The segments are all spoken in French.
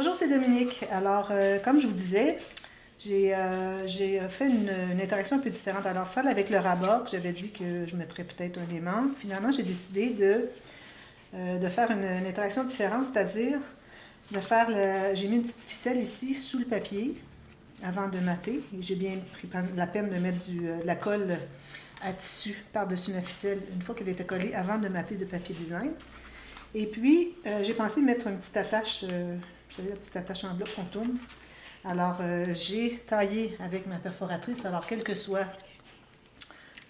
Bonjour, c'est Dominique. Alors, comme je vous disais, j'ai fait une interaction un peu différente. Alors, celle avec le rabat, que j'avais dit que je mettrais peut-être un aimant. Finalement, j'ai décidé de faire une interaction différente, c'est-à-dire de faire j'ai mis une petite ficelle ici sous le papier avant de mater. J'ai bien pris la peine de mettre de la colle à tissu par-dessus ma ficelle une fois qu'elle était collée avant de mater de papier design. Et puis, j'ai pensé mettre une petite attache, vous savez, la petite attache en bloc qu'on tourne. Alors, j'ai taillé avec ma perforatrice. Alors, quelle que soit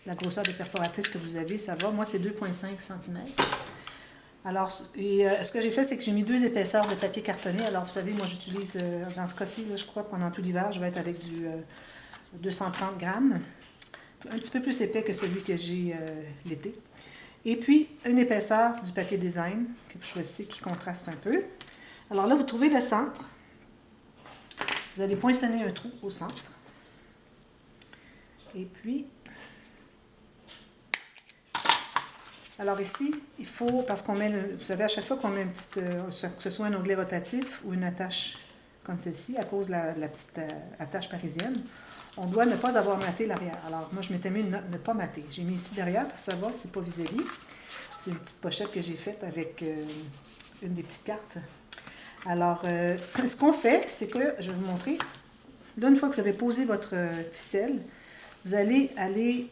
la grosseur de perforatrice que vous avez, ça va. Moi, c'est 2,5 cm. Alors, ce que j'ai fait, c'est que j'ai mis 2 épaisseurs de papier cartonné. Alors, vous savez, moi, j'utilise, dans ce cas-ci, je crois, pendant tout l'hiver, je vais être avec du 230 grammes. Un petit peu plus épais que celui que j'ai l'été. Et puis, une épaisseur du papier design que vous choisissez qui contraste un peu. Alors là, vous trouvez le centre. Vous allez poinçonner un trou au centre. Et puis, alors ici, il faut, parce qu'on met, vous savez, à chaque fois qu'on met une petite, que ce soit un onglet rotatif ou une attache comme celle-ci, à cause de la petite attache parisienne, on doit ne pas avoir maté l'arrière. Alors, moi, je m'étais mis une note ne pas mater. J'ai mis ici derrière pour savoir si c'est pas vis-à-vis. C'est une petite pochette que j'ai faite avec une des petites cartes. Alors, ce qu'on fait, c'est que, je vais vous montrer, là, une fois que vous avez posé votre ficelle, vous allez aller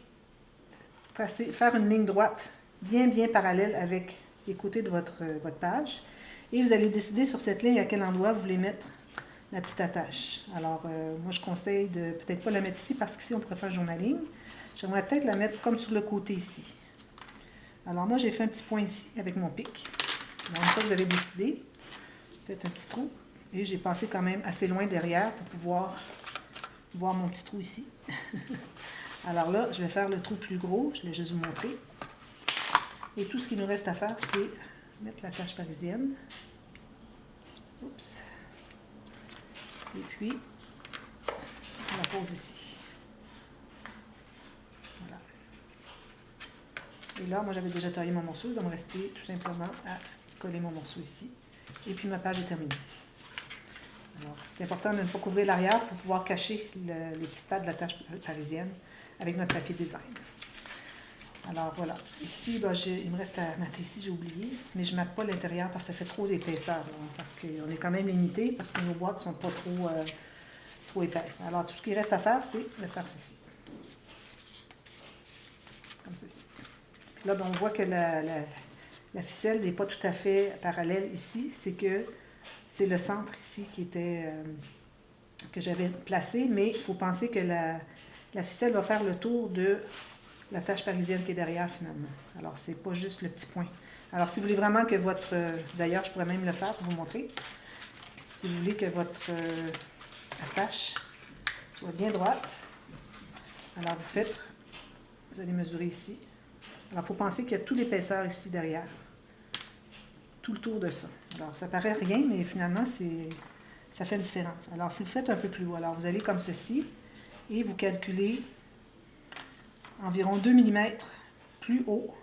faire une ligne droite bien parallèle avec les côtés de votre page. Et vous allez décider sur cette ligne à quel endroit vous voulez mettre la petite attache. Alors, moi, je conseille de peut-être pas la mettre ici parce qu'ici, on pourrait faire journaling. J'aimerais peut-être la mettre comme sur le côté ici. Alors, moi, j'ai fait un petit point ici avec mon pic. Alors, une fois que vous avez décidé, faites un petit trou. Et j'ai passé quand même assez loin derrière pour pouvoir voir mon petit trou ici. Alors là, je vais faire le trou plus gros. Je vais juste vous montrer. Et tout ce qu'il nous reste à faire, c'est mettre la tache parisienne. Oups. Et puis, on la pose ici. Voilà. Et là, moi, j'avais déjà taillé mon morceau. Il va me rester tout simplement à coller mon morceau ici. Et puis, ma page est terminée. Alors, c'est important de ne pas couvrir l'arrière pour pouvoir cacher les petites pattes de la tache parisienne avec notre papier design. Alors, voilà. Ici, ben, il me reste à mater ici, j'ai oublié. Mais je ne mate pas l'intérieur parce que ça fait trop d'épaisseur. Parce qu'on est quand même limité, parce que nos boîtes ne sont pas trop épaisses. Alors, tout ce qu'il reste à faire, c'est de faire ceci. Comme ceci. Puis là, ben, on voit que la ficelle n'est pas tout à fait parallèle ici. C'est que c'est le centre ici qui était que j'avais placé. Mais il faut penser que la ficelle va faire le tour de la tache parisienne qui est derrière, finalement. Alors, c'est pas juste le petit point. Alors, si vous voulez vraiment que votre... D'ailleurs, je pourrais même le faire pour vous montrer. Si vous voulez que votre attache soit bien droite, alors vous allez mesurer ici. Alors, il faut penser qu'il y a toute l'épaisseur ici derrière. Tout le tour de ça. Alors, ça paraît rien, mais finalement, ça fait une différence. Alors, si vous faites un peu plus haut, alors vous allez comme ceci, et vous calculez environ 2 mm plus haut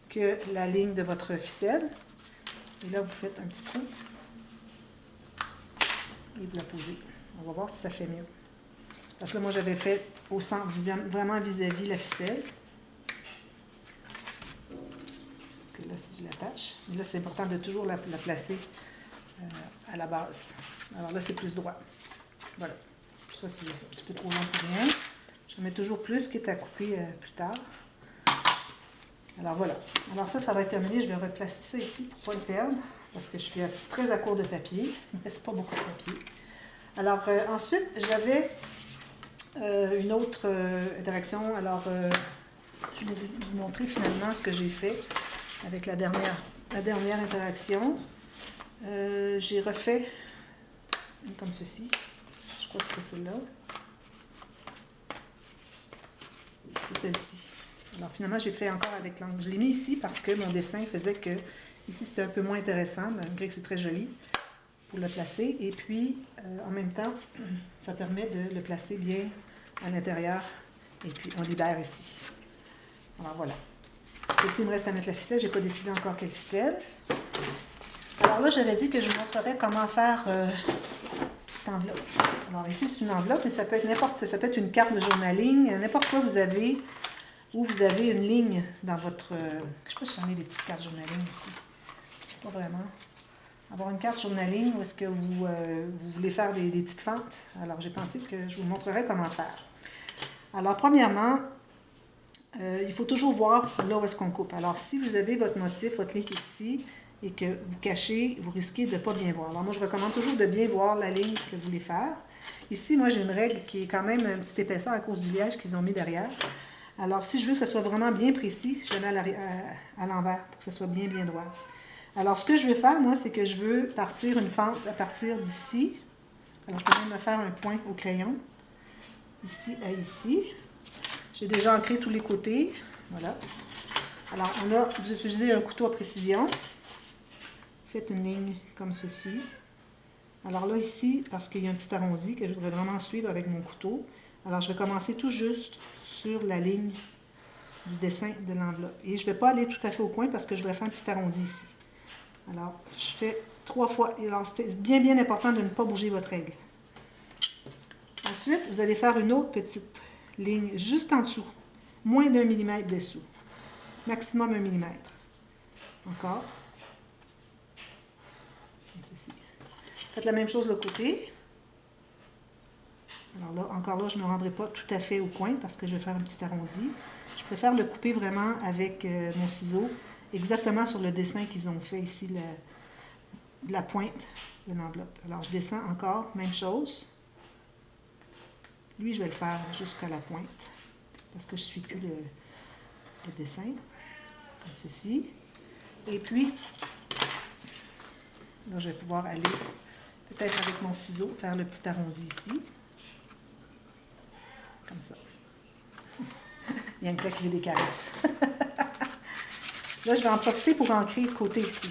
que la ligne de votre ficelle. Et là, vous faites un petit trou et vous la posez. On va voir si ça fait mieux. Parce que là, moi, j'avais fait au centre, vraiment vis-à-vis la ficelle. Parce que là, si je l'attache. Là, c'est important de toujours la placer à la base. Alors là, c'est plus droit. Voilà. Ça, c'est un petit peu trop long pour rien. Je mets toujours plus, quitte à couper plus tard. Alors voilà. Alors ça va être terminé. Je vais replacer ça ici pour ne pas le perdre. Parce que je suis très à court de papier. Il ne me reste pas beaucoup de papier. Alors ensuite, j'avais une autre interaction. Alors, je vais vous montrer finalement ce que j'ai fait avec la dernière interaction. J'ai refait une comme ceci. Je crois que c'est celle-là. C'est celle-ci. Alors finalement, j'ai fait encore avec l'angle. Je l'ai mis ici parce que mon dessin faisait que ici c'était un peu moins intéressant, malgré que c'est très joli pour le placer. Et puis, en même temps, ça permet de le placer bien à l'intérieur. Et puis, on libère ici. Alors voilà. Ici, il me reste à mettre la ficelle. Je n'ai pas décidé encore quelle ficelle. Alors Alors là, j'avais dit que je vous montrerais comment faire cette enveloppe. Alors ici, c'est une enveloppe, mais ça peut être ça peut être une carte de journaling, n'importe quoi vous avez, où vous avez une ligne dans votre... je sais pas si j'en ai des petites cartes journaling ici. Pas vraiment. Avoir une carte journaling où est-ce que vous voulez faire des petites fentes. Alors, j'ai pensé que je vous montrerai comment faire. Alors, premièrement, il faut toujours voir là où est-ce qu'on coupe. Alors, si vous avez votre motif, votre ligne ici, et que vous cachez, vous risquez de ne pas bien voir. Alors, moi, je recommande toujours de bien voir la ligne que vous voulez faire. Ici, moi, j'ai une règle qui est quand même une petite épaisseur à cause du liège qu'ils ont mis derrière. Alors, si je veux que ce soit vraiment bien précis, je le mets à l'envers pour que ce soit bien droit. Alors, ce que je veux faire, moi, c'est que je veux partir une fente à partir d'ici. Alors, je peux même me faire un point au crayon. Ici à ici. J'ai déjà ancré tous les côtés. Voilà. Alors, vous utilisez un couteau à précision. Faites une ligne comme ceci. Alors là, ici, parce qu'il y a un petit arrondi que je voudrais vraiment suivre avec mon couteau, alors je vais commencer tout juste sur la ligne du dessin de l'enveloppe. Et je ne vais pas aller tout à fait au coin parce que je voudrais faire un petit arrondi ici. Alors, je fais 3 fois. Et alors, c'est bien important de ne pas bouger votre règle. Ensuite, vous allez faire une autre petite ligne juste en dessous. Moins d'1 millimètre dessous. Maximum 1 millimètre. Encore. Comme ceci. Faites la même chose de l'autre côté. Alors là, encore là, je ne me rendrai pas tout à fait au coin parce que je vais faire un petit arrondi. Je préfère le couper vraiment avec mon ciseau, exactement sur le dessin qu'ils ont fait ici, la pointe de l'enveloppe. Alors, je descends encore, même chose. Lui, je vais le faire jusqu'à la pointe parce que je ne suis plus le dessin, comme ceci. Et puis, là, je vais pouvoir aller, peut-être avec mon ciseau, faire le petit arrondi ici. Comme ça. Il y a une qui veut des caresses. Là, je vais en profiter pour ancrer le côté ici.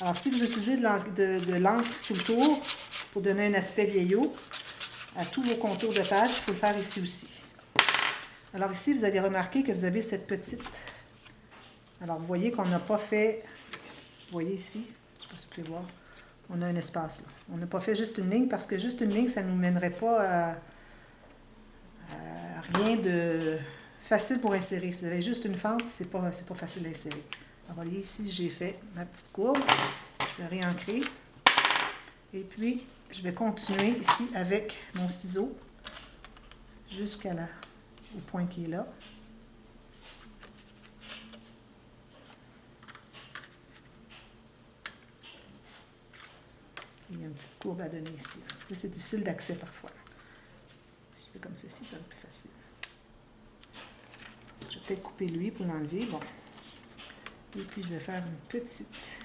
Alors, si vous utilisez de l'encre tout le tour pour donner un aspect vieillot à tous vos contours de page, il faut le faire ici aussi. Alors ici, vous allez remarquer que vous avez cette petite... Alors, vous voyez qu'on n'a pas fait... Vous voyez ici, je ne sais pas si vous pouvez voir, on a un espace là. On n'a pas fait juste une ligne parce que juste une ligne, ça ne nous mènerait pas à rien de facile pour insérer. Si vous avez juste une fente, c'est pas facile à insérer. Alors, voyez ici, j'ai fait ma petite courbe. Je vais réancrer. Et puis, je vais continuer ici avec mon ciseau jusqu'à là, au point qui est là. Il y a une petite courbe à donner ici. C'est difficile d'accès parfois. Si je fais comme ceci, ça va être plus facile. Je vais peut-être couper lui pour l'enlever. Bon. Et puis, je vais faire une petite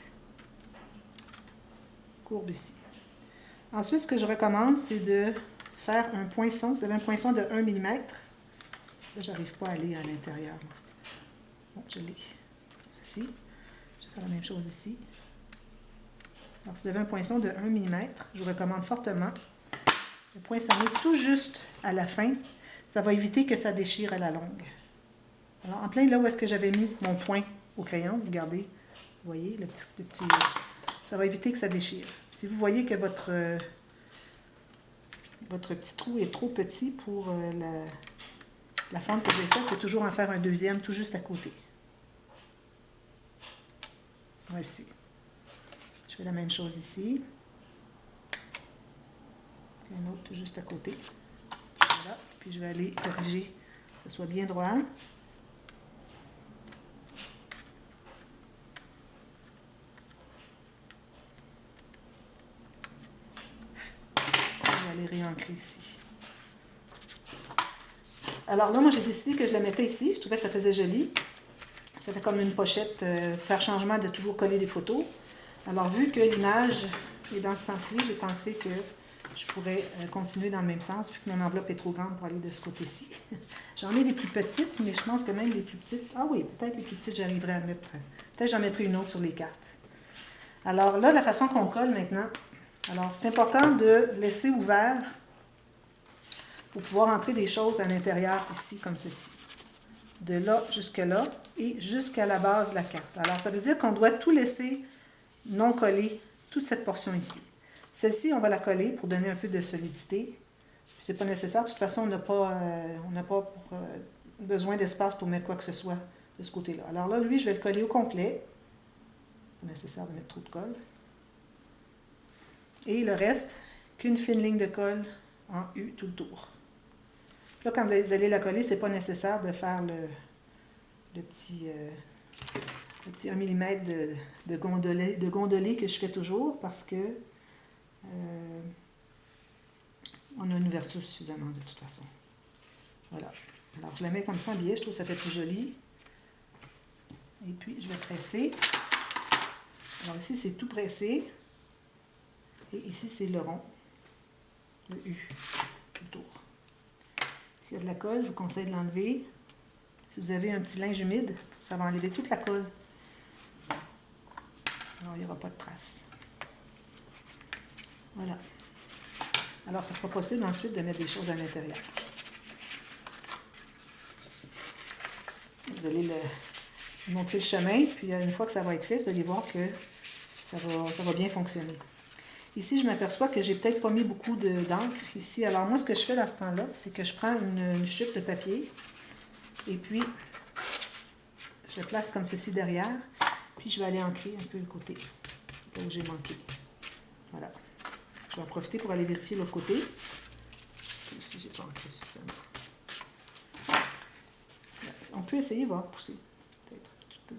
courbe ici. Ensuite, ce que je recommande, c'est de faire un poinçon. Vous avez un poinçon de 1 mm. Là, je n'arrive pas à aller à l'intérieur. Bon, je l'ai. Ceci. Je vais faire la même chose ici. Alors, si vous avez un poinçon de 1 mm, je vous recommande fortement de poinçonner tout juste à la fin. Ça va éviter que ça déchire à la longue. Alors, en plein là où est-ce que j'avais mis mon point au crayon, regardez, vous voyez, le petit ça va éviter que ça déchire. Puis, si vous voyez que votre petit trou est trop petit pour la fente que j'ai faite, il faut toujours en faire un deuxième tout juste à côté. Voici. Je fais la même chose ici. Un autre tout juste à côté. Voilà. Puis je vais aller corriger que ce soit bien droit. Je vais aller réancrer ici. Alors là, moi, j'ai décidé que je la mettais ici. Je trouvais que ça faisait joli. Ça fait comme une pochette, faire changement de toujours coller des photos. Alors, vu que l'image est dans ce sens-ci, j'ai pensé que je pourrais continuer dans le même sens, vu que mon enveloppe est trop grande pour aller de ce côté-ci. J'en ai des plus petites, mais je pense que même les plus petites... Ah oui, peut-être les plus petites, j'arriverai à mettre... Peut-être j'en mettrai une autre sur les cartes. Alors là, la façon qu'on colle maintenant... Alors, c'est important de laisser ouvert pour pouvoir entrer des choses à l'intérieur, ici, comme ceci. De là jusque là et jusqu'à la base de la carte. Alors, ça veut dire qu'on doit tout laisser non coller toute cette portion ici. Celle-ci, on va la coller pour donner un peu de solidité. Ce n'est pas nécessaire. De toute façon, on n'a pas besoin d'espace pour mettre quoi que ce soit de ce côté-là. Alors là, lui, je vais le coller au complet. Pas nécessaire de mettre trop de colle. Et il ne reste qu'une fine ligne de colle en U tout le tour. Là, quand vous allez la coller, ce n'est pas nécessaire de faire le petit 1 mm de gondolet que je fais toujours parce que on a une ouverture suffisamment de toute façon. Voilà. Alors, je la mets comme ça en biais, je trouve que ça fait plus joli. Et puis, je vais presser. Alors, ici, c'est tout pressé. Et ici, c'est le rond, le U, tout le tour. S'il y a de la colle, je vous conseille de l'enlever. Si vous avez un petit linge humide, ça va enlever toute la colle. Alors, il n'y aura pas de traces. Voilà. Alors, ça sera possible ensuite de mettre des choses à l'intérieur. Vous allez montrer le chemin, puis une fois que ça va être fait, vous allez voir que ça va bien fonctionner. Ici, je m'aperçois que j'ai peut-être pas mis beaucoup d'encre ici. Alors, moi, ce que je fais dans ce temps-là, c'est que je prends une chute de papier et puis je le place comme ceci derrière, puis je vais aller ancrer un peu le côté, là où j'ai manqué. Voilà. Je vais en profiter pour aller vérifier l'autre côté. Ici aussi, je n'ai pas ancré suffisamment. On peut essayer, voir pousser. Peut-être un petit peu.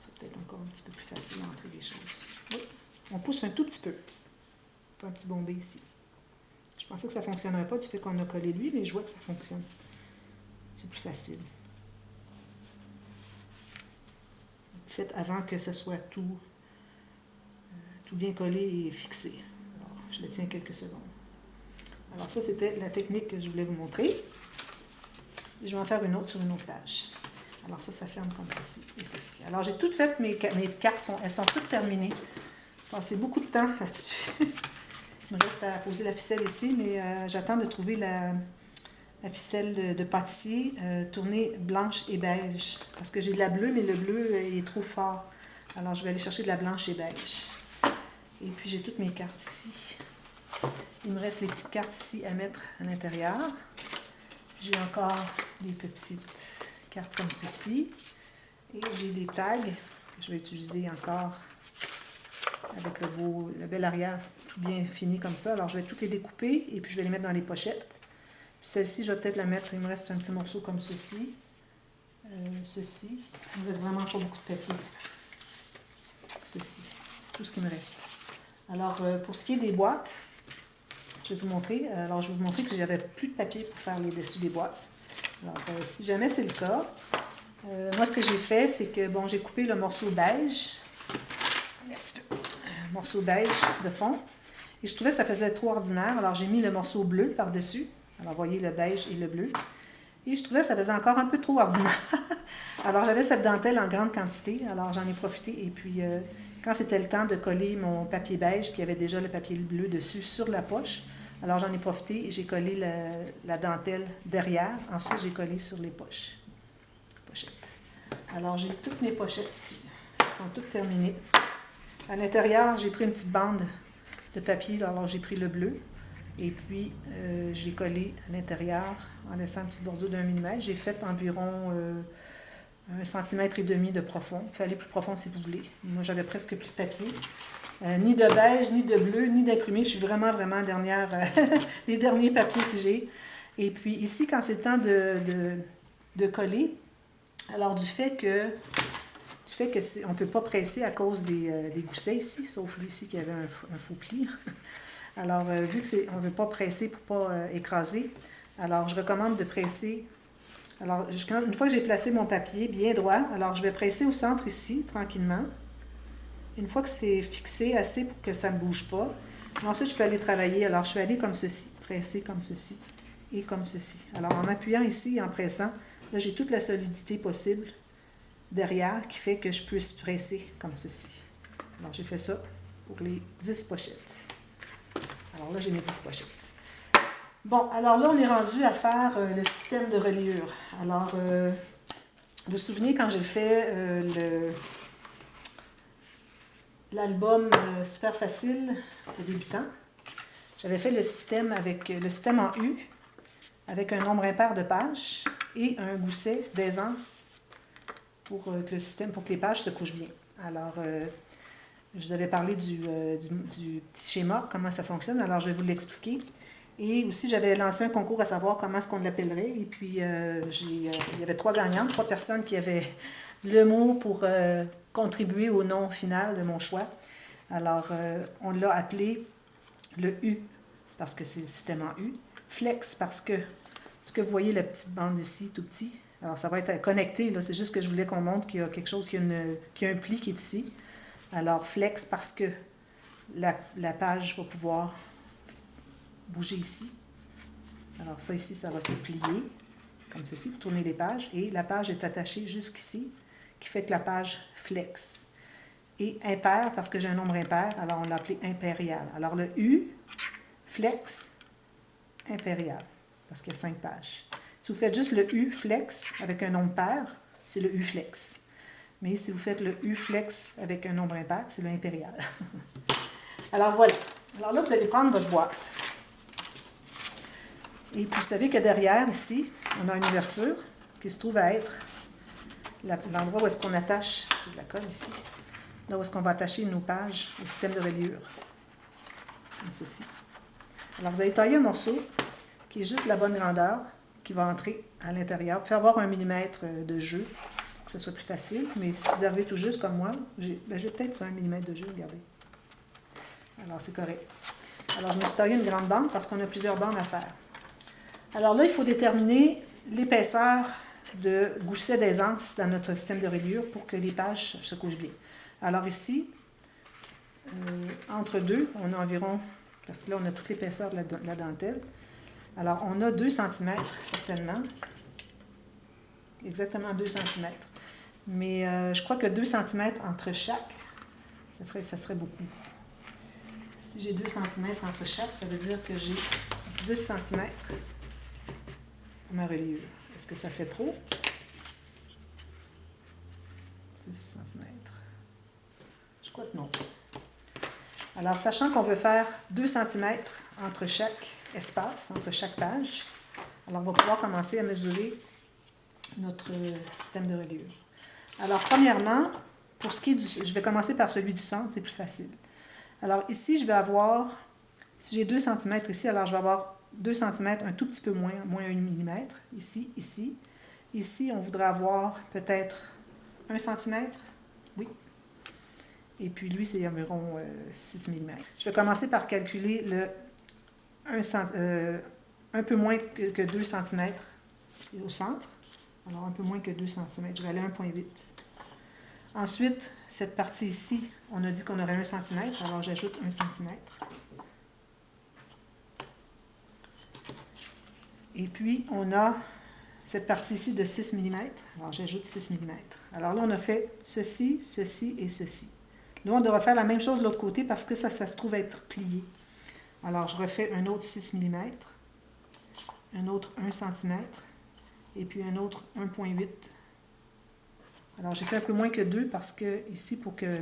C'est peut-être encore un petit peu plus facile d'entrer des choses. Oui. On pousse un tout petit peu. On fait un petit bombé ici. Je pensais que ça ne fonctionnerait pas du fait qu'on a collé lui, mais je vois que ça fonctionne. C'est plus facile. Faites avant que ce soit tout bien collé et fixé. Alors, je le tiens quelques secondes. Alors ça, c'était la technique que je voulais vous montrer. Et je vais en faire une autre sur une autre page. Alors ça ferme comme ceci et ceci. Alors j'ai toutes fait, mes cartes, elles sont toutes terminées. J'ai passé beaucoup de temps là-dessus. Il me reste à poser la ficelle ici, mais j'attends de trouver la ficelle de pâtissier tournée blanche et beige. Parce que j'ai de la bleue, mais le bleu est trop fort. Alors je vais aller chercher de la blanche et beige. Et puis j'ai toutes mes cartes ici. Il me reste les petites cartes ici à mettre à l'intérieur. J'ai encore des petites cartes comme ceci. Et j'ai des tags que je vais utiliser encore avec le bel arrière tout bien fini comme ça. Alors je vais toutes les découper et puis je vais les mettre dans les pochettes. Puis celle-ci, je vais peut-être la mettre, il me reste un petit morceau comme ceci. Ceci. Il me reste vraiment pas beaucoup de papier. Ceci. Tout ce qui me reste. Alors pour ce qui est des boîtes, je vais vous montrer. Alors je vais vous montrer que j'avais plus de papier pour faire les dessus des boîtes. Alors si jamais c'est le cas, moi ce que j'ai fait, c'est que bon, j'ai coupé le morceau beige. Un petit peu. Morceau beige de fond. Et je trouvais que ça faisait trop ordinaire. Alors j'ai mis le morceau bleu par-dessus. Alors vous voyez le beige et le bleu. Et je trouvais que ça faisait encore un peu trop ordinaire. Alors j'avais cette dentelle en grande quantité. Alors j'en ai profité. Et puis quand c'était le temps de coller mon papier beige, qui avait déjà le papier bleu dessus, sur la poche, alors j'en ai profité et j'ai collé la dentelle derrière. Ensuite j'ai collé sur les pochettes. Alors j'ai toutes mes pochettes ici. Elles sont toutes terminées. À l'intérieur, j'ai pris une petite bande de papier. Alors j'ai pris le bleu. Et puis, j'ai collé à l'intérieur en laissant une petite bordure d'1 mm. J'ai fait environ 1,5 cm de profond. Il fallait plus profond si vous voulez. Moi, j'avais presque plus de papier. Ni de beige, ni de bleu, ni d'imprimé. Je suis vraiment dernière, les derniers papiers que j'ai. Et puis ici, quand c'est le temps de coller, alors du fait que on ne peut pas presser à cause des goussets ici, sauf lui ici qui avait un faux pli. Alors, vu qu'on ne veut pas presser pour ne pas écraser, alors je recommande de presser. Alors, une fois que j'ai placé mon papier bien droit, alors je vais presser au centre ici, tranquillement. Une fois que c'est fixé assez pour que ça ne bouge pas, ensuite je peux aller travailler. Alors, je vais aller comme ceci, presser comme ceci et comme ceci. Alors, en m'appuyant ici et en pressant, là, j'ai toute la solidité possible derrière qui fait que je puisse presser comme ceci. Alors, j'ai fait ça pour les 10 pochettes. Alors là, j'ai mes 10 pochettes. Bon, alors là, on est rendu à faire le système de reliure. Alors, vous vous souvenez quand j'ai fait l'album Super Facile de débutants. J'avais fait le système en U, avec un nombre impair de pages et un gousset d'aisance pour que les pages se couchent bien. Alors, je vous avais parlé du petit schéma, comment ça fonctionne, alors je vais vous l'expliquer. Et aussi, j'avais lancé un concours à savoir comment est-ce qu'on l'appellerait. Et puis, il y avait 3 gagnantes, 3 personnes qui avaient le mot pour contribuer au nom final de mon choix. Alors, on l'a appelé le U, parce que c'est le système en U. Flex, parce que ce que vous voyez, la petite bande ici, tout petit, alors ça va être connecté, là, c'est juste que je voulais qu'on montre qu'il y a quelque chose, qu'il y a un pli qui est ici. Alors, flex, parce que la page va pouvoir bouger ici. Alors ça ici, ça va se plier, comme ceci, pour tourner les pages. Et la page est attachée jusqu'ici, qui fait que la page flex. Et impair, parce que j'ai un nombre impair, alors on l'a appelé impérial. Alors le U, flex, impérial, parce qu'il y a 5 pages. Si vous faites juste le U flex avec un nombre pair, c'est le U flex. Mais si vous faites le U flex avec un nombre impair, c'est le impérial. Alors voilà. Alors là, vous allez prendre votre boîte. Et puis, vous savez que derrière, ici, on a une ouverture qui se trouve à être l'endroit où est-ce qu'on attache, je la colle ici, là où est-ce qu'on va attacher nos pages au système de reliure, comme ceci. Alors, vous allez tailler un morceau qui est juste la bonne grandeur, qui va entrer à l'intérieur, pour faire avoir 1 mm de jeu, pour que ce soit plus facile. Mais si vous arrivez tout juste comme moi, j'ai peut-être 1 mm de jeu, regardez. Alors, c'est correct. Alors, je me suis taillé une grande bande parce qu'on a plusieurs bandes à faire. Alors là, il faut déterminer l'épaisseur de gousset d'aisance dans notre système de reliure pour que les pages se couchent bien. Alors ici, entre deux, on a environ, parce que là, on a toute l'épaisseur de la dentelle. Alors, on a 2 cm, certainement. Exactement 2 cm. Mais je crois que 2 cm entre chaque, ça serait beaucoup. Si j'ai 2 cm entre chaque, ça veut dire que j'ai 10 cm ma reliure. Est-ce que ça fait trop? 10 cm. Je crois que non. Alors, sachant qu'on veut faire 2 cm entre chaque espace, entre chaque page, alors on va pouvoir commencer à mesurer notre système de reliure. Alors, premièrement, pour ce qui est je vais commencer par celui du centre, c'est plus facile. Alors, ici, je vais avoir, si j'ai 2 cm ici, alors je vais avoir 2 cm, un tout petit peu moins 1 mm, ici, ici. Ici, on voudrait avoir peut-être 1 cm, oui. Et puis lui, c'est environ 6 mm. Je vais commencer par calculer le un peu moins que 2 cm au centre. Alors, un peu moins que 2 cm. Je vais aller à 1,8. Ensuite, cette partie ici, on a dit qu'on aurait 1 cm, alors j'ajoute 1 cm. Et puis, on a cette partie ici de 6 mm. Alors, j'ajoute 6 mm. Alors là, on a fait ceci, ceci et ceci. Là, on devra faire la même chose de l'autre côté parce que ça se trouve être plié. Alors, je refais un autre 6 mm, un autre 1 cm, et puis un autre 1,8. Alors, j'ai fait un peu moins que 2 parce que ici, pour que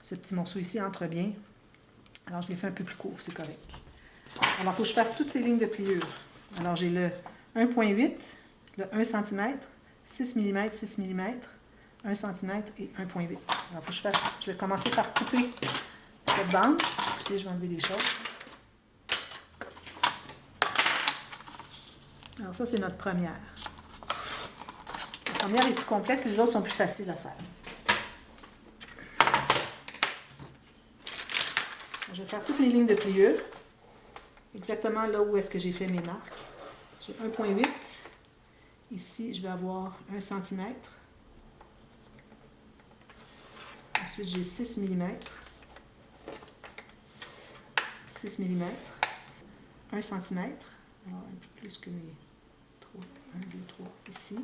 ce petit morceau ici entre bien, alors je l'ai fait un peu plus court, c'est correct. Alors, il faut que je fasse toutes ces lignes de pliure. Alors, j'ai le 1,8, le 1 cm, 6 mm, 6 mm, 1 cm et 1,8. Alors, il faut que je vais commencer par couper cette bande. Puis, je vais enlever des choses. Alors, ça, c'est notre première. La première est plus complexe, les autres sont plus faciles à faire. Je vais faire toutes mes lignes de pliure. Exactement là où est-ce que j'ai fait mes marques. J'ai 1,8. Ici, je vais avoir 1 cm. Ensuite, j'ai 6 mm. 6 mm. 1 cm. Alors, un peu plus que mes 3. 1, 2, 3 ici.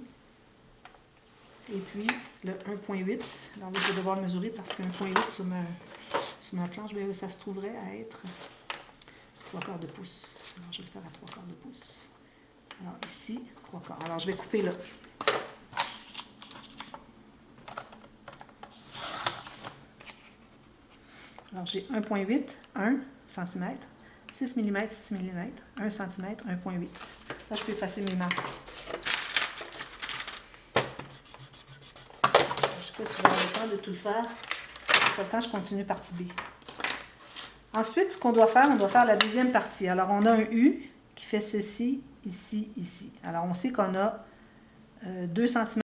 Et puis, le 1,8. Alors là, je vais devoir mesurer parce que 1,8 sur ma planche, ça se trouverait à être 3/4 de pouce. Alors, je vais le faire à 3/4 de pouce. Alors, ici, 3/4. Alors, je vais couper là. Alors, j'ai 1,8, 1 cm, 6 mm, 6 mm, 1 cm, 1,8. Là, je peux effacer mes marques. Je ne sais pas si je vais avoir le temps de tout le faire. Pas le temps, je continue partie B. Ensuite, ce qu'on doit faire, on doit faire la deuxième partie. Alors, on a un U qui fait ceci, ici, ici. Alors, on sait qu'on a 2 cm